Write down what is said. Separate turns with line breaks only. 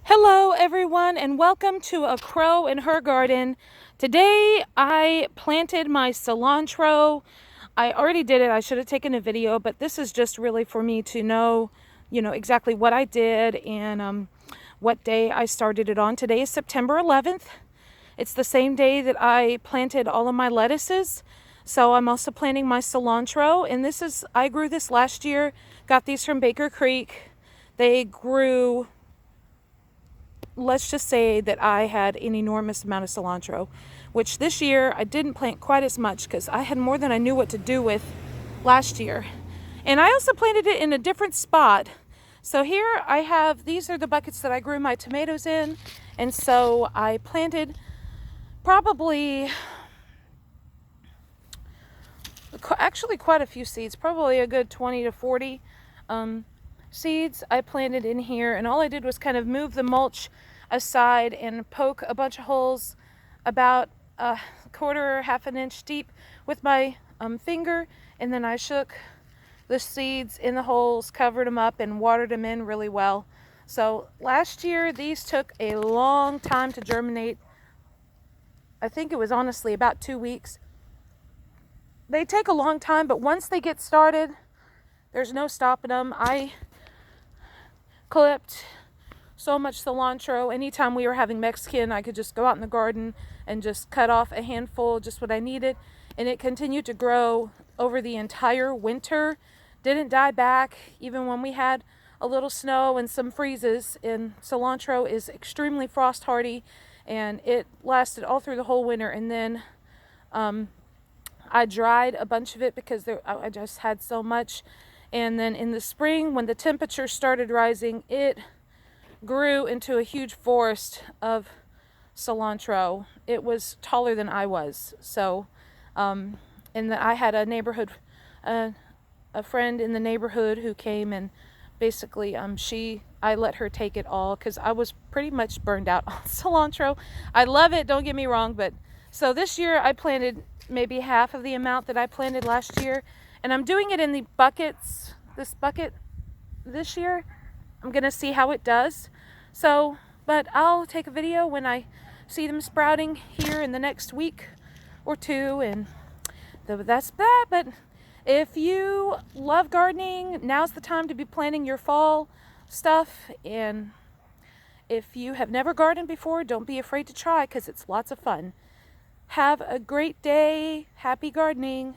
Hello everyone and welcome to A Crow in Her Garden. Today I planted my cilantro. I already did it. I should have taken a video, but this is just really for me to know, exactly what I did and what day I started it on. Today is September 11th. It's the same day that I planted all of my lettuces. So I'm also planting my cilantro, and I grew this last year. Got these from Baker Creek. They grew, let's just say that I had an enormous amount of cilantro, which this year I didn't plant quite as much because I had more than I knew what to do with last year. And I also planted it in a different spot. So here I have, these are the buckets that I grew my tomatoes in. And so I planted probably, actually quite a few seeds, probably a good 20 to 40 seeds I planted in here, and all I did was kind of move the mulch aside and poke a bunch of holes about a quarter, half an inch deep with my finger, and then I shook the seeds in the holes, covered them up, and watered them in really well. So last year these took a long time to germinate. I think it was honestly about 2 weeks. They take a long time, but once they get started, there's no stopping them. I clipped so much cilantro. Anytime we were having Mexican, I could just go out in the garden and just cut off a handful, just what I needed. And it continued to grow over the entire winter. Didn't die back, even when we had a little snow and some freezes. And cilantro is extremely frost hardy, and it lasted all through the whole winter. And then I dried a bunch of it because I just had so much. And then in the spring, when the temperature started rising, it grew into a huge forest of cilantro. It was taller than I was. So, and I had a neighborhood, a friend in the neighborhood who came, and basically, I let her take it all because I was pretty much burned out on cilantro. I love it, don't get me wrong, but so this year I planted maybe half of the amount that I planted last year. And I'm doing it in the buckets, this bucket this year. I'm going to see how it does. So, but I'll take a video when I see them sprouting here in the next week or two. And that's that. But if you love gardening, now's the time to be planting your fall stuff. And if you have never gardened before, don't be afraid to try because it's lots of fun. Have a great day. Happy gardening.